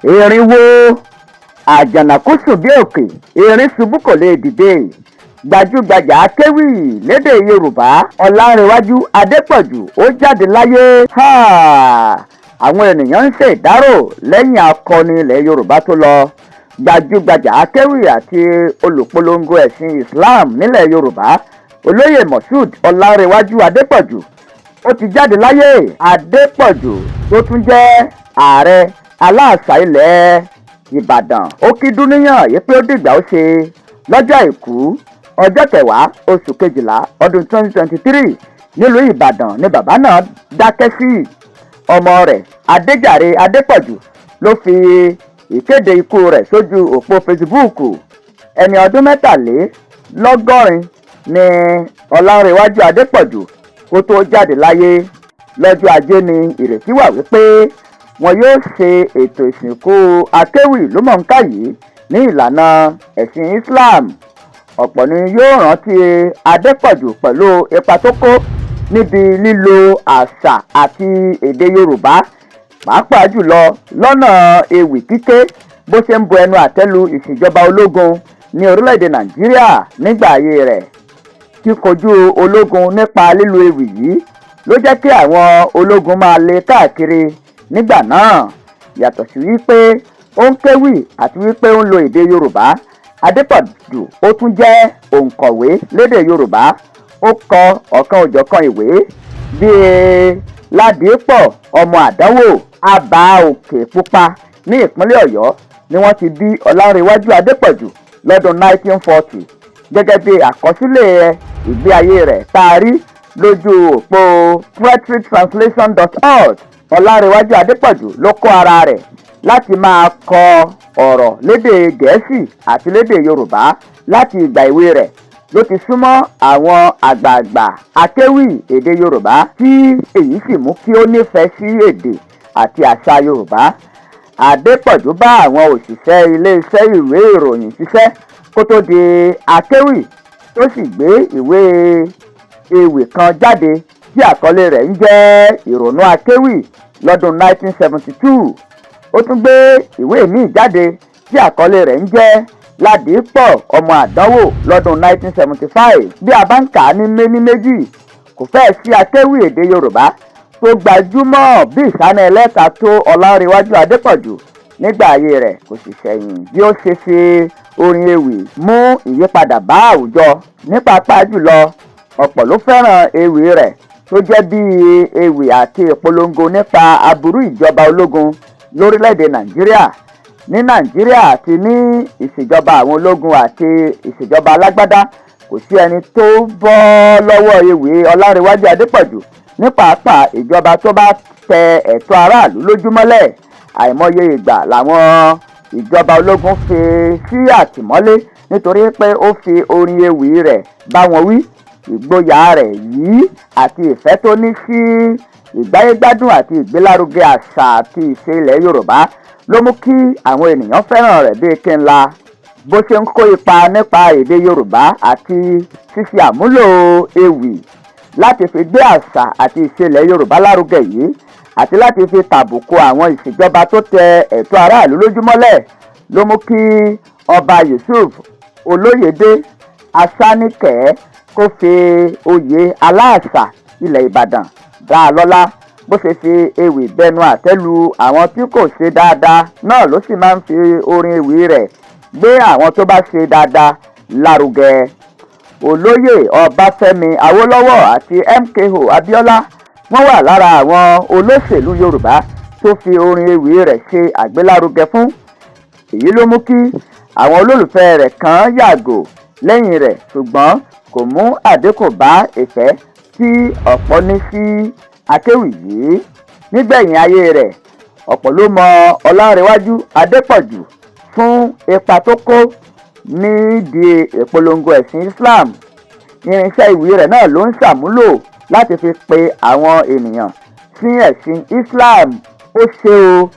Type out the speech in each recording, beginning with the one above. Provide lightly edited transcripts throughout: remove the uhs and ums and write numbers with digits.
erin wo àjànàkú sùn bí òkè erin ṣubú kò lè dìde. Gbajúgbajà akéwì lédè Yorùbá Ọlanrewaju Adepọju ó jáde láyé. Àwọn ènìyàn ń ṣe ìdárò lẹ́yìn akọni ilẹ̀ Yorùbá tó lọ. Gbajúgbajà akéwì àti olùpolongo ẹ̀sìn Islam nílẹ̀ Yorùbá olóyè Moshood Ọlanrewaju Adepọju ó ti jáde láyé. Adepọju tó tún jẹ́ ààrẹ aláàṣà ilẹ̀ Ìbàdàn ó kí dúníyàn yìí pé ó dìgbà ó ṣe lọ́jọ́ àìkú ọjọ́ 10 oṣù kejìlá ọdún 2023 nílùú Ìbàdàn ni bàbá náà dákẹ́ sí. Ọmọ rẹ̀ Adéjàre Adépọ̀jù ló fi ìkéde ikú rẹ̀ sójú òpó Facebook. Ẹni ọdún 73 ni Ọlanrewaju Adepọ̀jù kó tó jáde láyé. Lọ́jọ́ ajé ni ìrètí wà wípé wọn yóò ṣe ètò ìsìnkú akéwì lúmọ̀ọ́ká yìí ní ìlànà ẹ̀sìn Islam. Ọ̀pọ̀ ni yóò rántí Adepọ̀jù pẹ̀lú ipa tó kó níbi lílo àṣà àti èdè Yorùbá pàápàá jùlọ lọ́nà ewì kíké bó ṣe ń bu ẹnu àtẹ́lu ìṣèjọba ológun ní orílẹ̀-èdè Nàìjíríà nígbà ayé rẹ̀. Kíkojú ológun nípa lílo ewì yìí ló jẹ́ kí àwọn ológun máa lé káàkiri nígbà náà. Yàtọ̀ sí wípé ó ń kéwì àti wípé ó ń lo èdè Yorùbá, Adepọ̀jù ó tún jẹ́ òǹkọ̀wé lédè Yorùbá. Ó kọ ọ̀kan òjọ̀kan ìwé bíi Ládìípọ̀ ọmọ àdánwò, àbá òkè pupa ní ìpínlẹ̀ Ọ̀yọ́ ni wọ́n ti bí Ọlanrewaju Adepọ̀jù lọ́dún 1940. Gẹ́gẹ́ bí àkọsílẹ̀ ìgbé ayé rẹ̀ tá a rí lójú òpó poetrytranslation.org, Ọlanrewaju Adepọ̀jù ló kọ́ ara rẹ̀ láti máa kọ ọ̀rọ̀ lédè Gẹ̀ẹ́sì àti lédè Yorùbá láti ìgbà ìwé rẹ̀. Ló ti súnmọ́ àwọn àgbààgbà akéwì èdè Yorùbá tí èyí sì mú kí ó nífẹ̀ẹ́ sí èdè àti àṣà Yorùbá. Adepọ̀jù bá àwọn òṣìṣẹ́ ilé-iṣẹ́ ìwé ìròyìn ṣiṣẹ́ kó tó di akéwì tó sì gbé ìwé ewì kan jáde tí àkọlé rẹ̀ ń jẹ́ ìrònú akéwì lọ́dún 1972. Ó tún gbé ìwé míì jáde tí àkọlé rẹ̀ ń jẹ́ Ládìípọ̀ ọmọ àdánwò lọ́dún 1975. Bí a bá ń kà á ní méní méjì, kò fẹ́ẹ̀ sí akéwì èdè Yorùbá tó gbajúmọ̀ bí ìsáná ẹlẹ́ka tó Ọlanrewaju Adepọ̀jù nígbà ayé rẹ̀ kò sì ṣẹ̀yìn bí ó ṣe fi orin ewì mú ìyípadà bá àwùjọ. Ní pàápàá jùlọ ọ̀pọ̀ ló fẹ́ràn ewì rẹ̀ tó jẹ́ bí ewì àti ìpolongo nípa aburú ìjọba ológun lórílẹ̀‐èdè Nàìjíríà. Ní Nàìjíríà àti ní ìṣèjọba àwọn ológun àti ìṣèjọba alágbádá kò sí ẹni tó bọ́ lọ́wọ́ ewì Ọlanrewaju Adepọ̀jù. Ní pàápàá ìjọba tó bá tẹ ẹ̀tọ́ aráàlú lójúmọ́lẹ̀, àìmọye ìgbà làwọn ìjọba ológun fi sí àtìmọ́lé nítorí pé ó fi orin ewì rẹ̀ bá wọn wí. Ìgboyà rẹ̀ yìí àti ìfẹ́ tó ní sí ìgbáyégbádùn àti ìgbélárugẹ àṣà àti ìṣe ilẹ̀ Yorùbá ló mú kí àwọn ènìyàn fẹ́ràn rẹ̀ bíi kí ńlá. Bó ṣe ń kó ipa nípa èdè Yorùbá àti ṣíṣe àmúlò ewì láti fi gbé àṣà àti ìṣe ilẹ̀ Yorùbá lárugẹ yìí àti láti fi tàbùkù àwọn ìṣèjọba tó tẹ ẹ̀tọ́ aráàlú lójúmọ́lẹ̀ ló mú kí Ọba Yusuf Olóyèdé Aṣáníkẹ́ kó fi oyè Aláàṣà ilẹ̀ Ìbàdàn dá a lọ́lá. Bó ṣe fi ewì bẹnu àtẹ́lu àwọn tí kò ṣe dáadáa náà ló sì máa ń fi orin ewì rẹ̀ gbé àwọn tó bá ṣe dáadáa lárugẹ. Olóyè Ọbáfẹ́mi Awólọ́wọ̀ àti MKO Abíọ́lá wọ́n wà lára àwọn olóṣèlú Yorùbá tó fi orin ewì rẹ̀ ṣe àgbélárugẹ fún. Èyí ló mú kí àwọn olólùfẹ́ rẹ̀ kan yàgò lẹ́yìn rẹ̀, ṣùgbọ́n kò mú àdínkù bá ìfẹ́ tí ọ̀pọ̀ ní sí akéwì yìí. Nígbẹ̀yìn ayé rẹ̀, ọ̀pọ̀ ló mọ Ọlanrewaju Adepọ̀jù fún ipa tó kó nídìí ìpolongo ẹ̀sìn Islam. Irinṣẹ́ ìwì rẹ̀ náà ló ń ṣàmúlò láti fi pe àwọn ènìyàn sí ẹ̀sìn Islam. Ó ṣe o,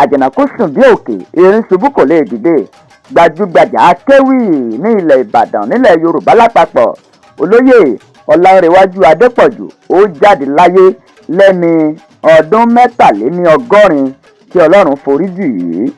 àjànàkú sùn bí òkè erin ṣubú kò lè dìde. Gbajúgbajà akéwì ní ilẹ̀ Ìbàdàn nílẹ̀ Yorùbá lápapọ̀ olóyè Ọlanrewaju Adepọ̀jù ó jáde láyé lẹ́ni ọdún 83 kí Ọlọ́run foríjì í.